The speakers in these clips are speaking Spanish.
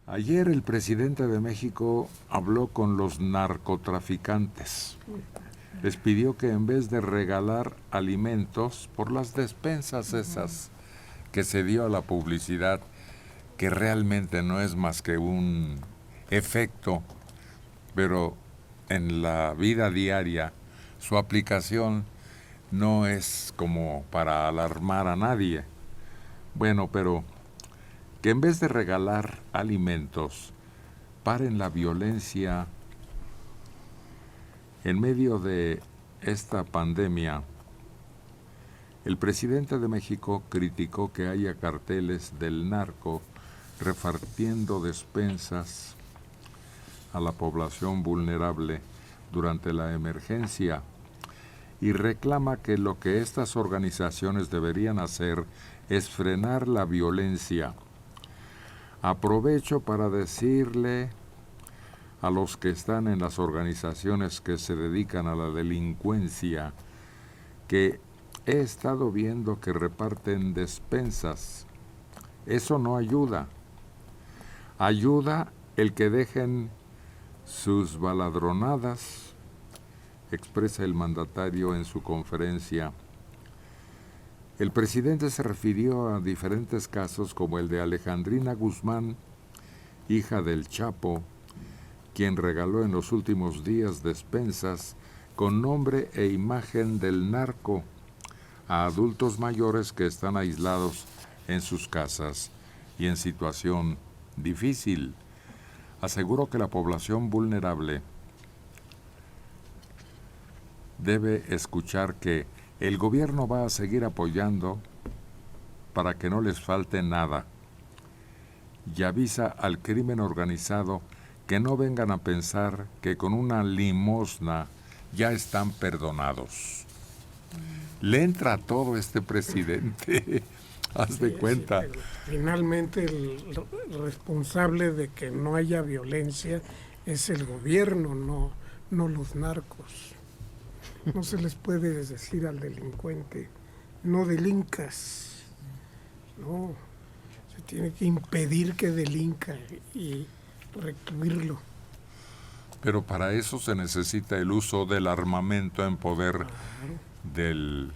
Ayer el presidente de México habló con los narcotraficantes. Les pidió que en vez de regalar alimentos por las despensas esas que se dio a la publicidad, que realmente no es más que un efecto, pero en la vida diaria su aplicación no es como para alarmar a nadie. Bueno, pero que en vez de regalar alimentos, paren la violencia en medio de esta pandemia. El presidente de México criticó que haya carteles del narco repartiendo despensas a la población vulnerable durante la emergencia y reclama que lo que estas organizaciones deberían hacer es frenar la violencia. Aprovecho para decirle a los que están en las organizaciones que se dedican a la delincuencia que he estado viendo que reparten despensas. Eso no ayuda. Ayuda el que dejen sus baladronadas, expresa el mandatario en su conferencia. El presidente se refirió a diferentes casos como el de Alejandrina Guzmán, hija del Chapo, quien regaló en los últimos días despensas con nombre e imagen del narco a adultos mayores que están aislados en sus casas y en situación difícil. Aseguró que la población vulnerable debe escuchar que el gobierno va a seguir apoyando para que no les falte nada y avisa al crimen organizado que no vengan a pensar que con una limosna ya están perdonados. Le entra a todo este presidente, haz de cuenta. Sí, finalmente el responsable de que no haya violencia es el gobierno, no los narcos. No se les puede decir al delincuente, no delincas. No, se tiene que impedir que delinca y recluirlo. Pero para eso se necesita el uso del armamento en poder del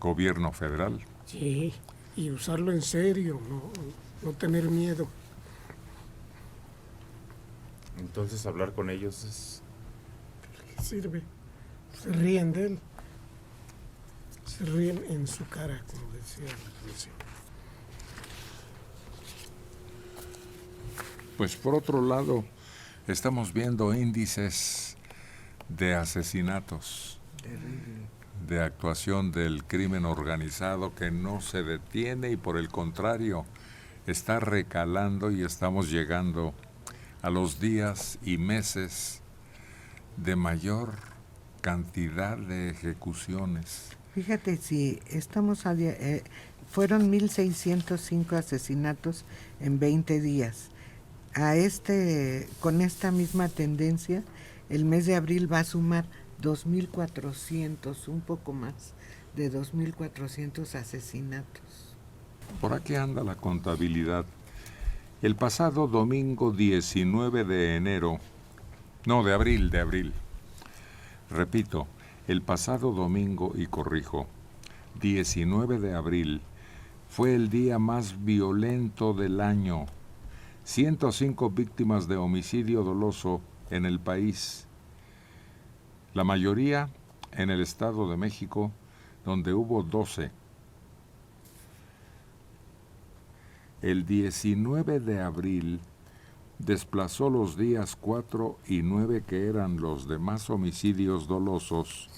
gobierno federal. Sí, y usarlo en serio, no tener miedo. Entonces hablar con ellos es... ¿Qué sirve? Se ríen de él. Se ríen en su cara, como decía la canción. Pues por otro lado, estamos viendo índices de asesinatos, de actuación del crimen organizado que no se detiene y por el contrario está recalando y estamos llegando a los días y meses de mayor cantidad de ejecuciones. Fíjate, si estamos fueron 1,605 asesinatos en 20 días. Con esta misma tendencia, el mes de abril va a sumar 2,400, un poco más de 2,400 asesinatos. Por aquí anda la contabilidad. El pasado domingo 19 de enero, no, de abril. Repito, el pasado domingo, y corrijo, 19 de abril, fue el día más violento del año. 105 víctimas de homicidio doloso en el país. La mayoría en el Estado de México, donde hubo 12. El 19 de abril desplazó los días 4 y 9, que eran los demás homicidios dolosos,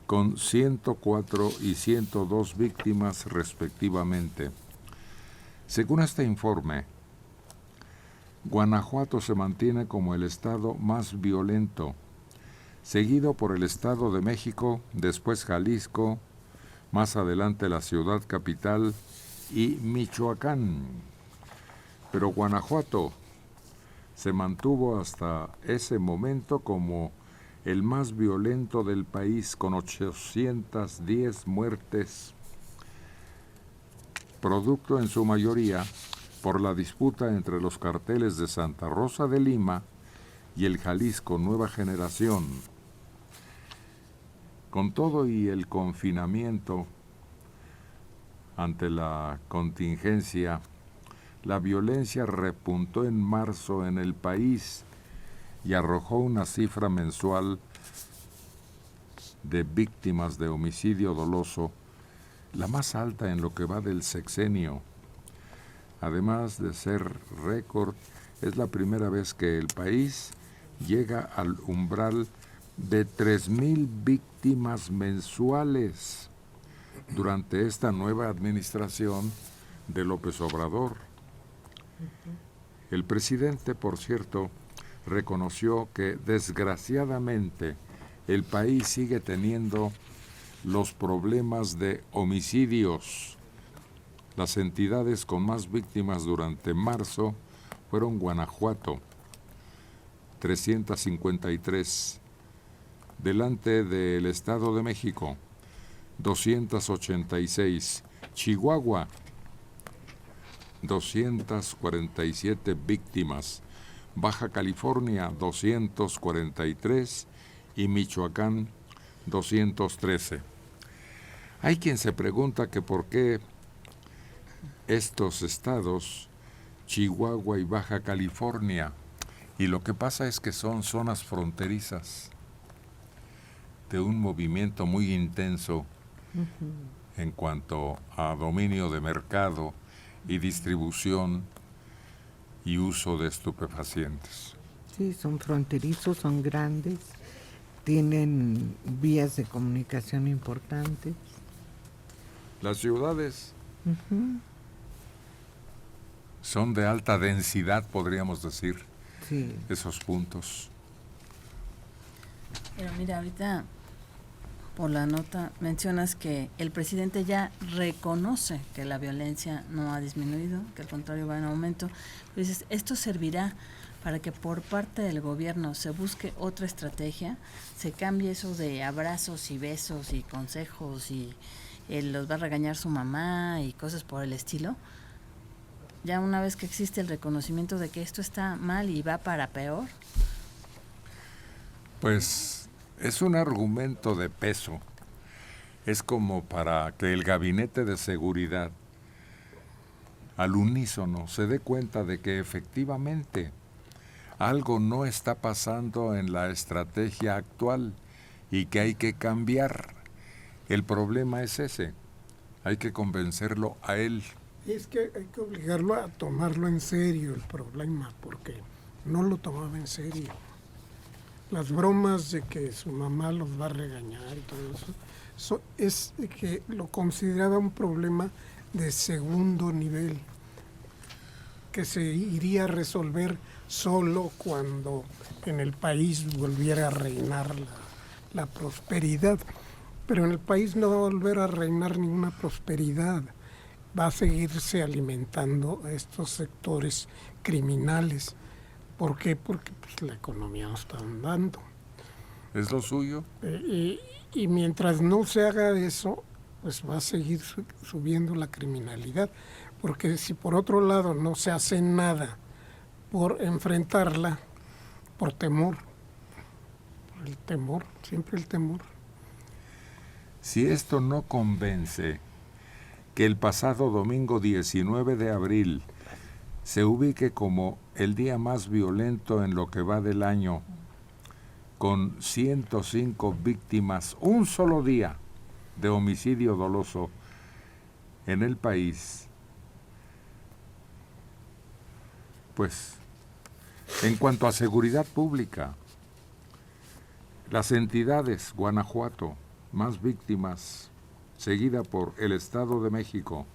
con 104 y 102 víctimas respectivamente. Según este informe, Guanajuato se mantiene como el estado más violento, seguido por el Estado de México, después Jalisco, más adelante la ciudad capital y Michoacán. Pero Guanajuato se mantuvo hasta ese momento como el más violento del país, con 810 muertes, producto en su mayoría por la disputa entre los carteles de Santa Rosa de Lima y el Jalisco Nueva Generación. Con todo y el confinamiento ante la contingencia, la violencia repuntó en marzo en el país y arrojó una cifra mensual de víctimas de homicidio doloso, la más alta en lo que va del sexenio. Además de ser récord, es la primera vez que el país llega al umbral de 3,000 víctimas mensuales durante esta nueva administración de López Obrador. El presidente, por cierto, reconoció que desgraciadamente el país sigue teniendo los problemas de homicidios. Las entidades con más víctimas durante marzo fueron Guanajuato, 353, delante del Estado de México, 286, Chihuahua, 247 víctimas, Baja California, 243 y Michoacán, 213. Hay quien se pregunta que por qué estos estados, Chihuahua y Baja California, y lo que pasa es que son zonas fronterizas de un movimiento muy intenso en cuanto a dominio de mercado y distribución y uso de estupefacientes. Sí, son fronterizos, son grandes, tienen vías de comunicación importantes. Las ciudades son de alta densidad, podríamos decir, Sí. esos puntos. Pero mira, ahorita por la nota mencionas que el presidente ya reconoce que la violencia no ha disminuido, que al contrario va en aumento. Pero dices, ¿esto servirá para que por parte del gobierno se busque otra estrategia? ¿Se cambie eso de abrazos y besos y consejos y los va a regañar su mamá y cosas por el estilo? Ya una vez que existe el reconocimiento de que esto está mal y va para peor. Pues es un argumento de peso. Es como para que el gabinete de seguridad al unísono se dé cuenta de que efectivamente algo no está pasando en la estrategia actual y que hay que cambiar. El problema es ese. Hay que convencerlo a él. Es que hay que obligarlo a tomarlo en serio el problema, porque no lo tomaba en serio. Las bromas de que su mamá los va a regañar y todo eso, es que lo consideraba un problema de segundo nivel, que se iría a resolver solo cuando en el país volviera a reinar la prosperidad. Pero en el país no va a volver a reinar ninguna prosperidad. Va a seguirse alimentando a estos sectores criminales. ¿Por qué? Porque pues, la economía no está andando. ¿Es lo suyo? Y mientras no se haga eso, pues va a seguir subiendo la criminalidad. Porque si por otro lado no se hace nada por enfrentarla, por temor, por el temor, siempre el temor. Si esto no convence que el pasado domingo 19 de abril se ubique como el día más violento en lo que va del año, con 105 víctimas, un solo día de homicidio doloso en el país, pues, en cuanto a seguridad pública, las entidades, Guanajuato, más víctimas, seguida por el Estado de México,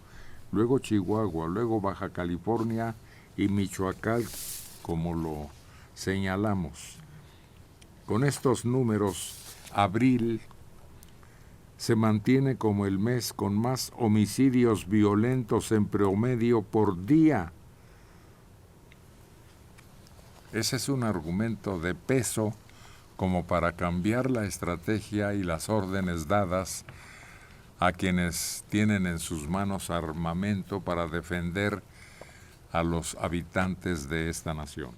luego Chihuahua, luego Baja California y Michoacán, como lo señalamos. Con estos números, abril se mantiene como el mes con más homicidios violentos en promedio por día. Ese es un argumento de peso como para cambiar la estrategia y las órdenes dadas a quienes tienen en sus manos armamento para defender a los habitantes de esta nación.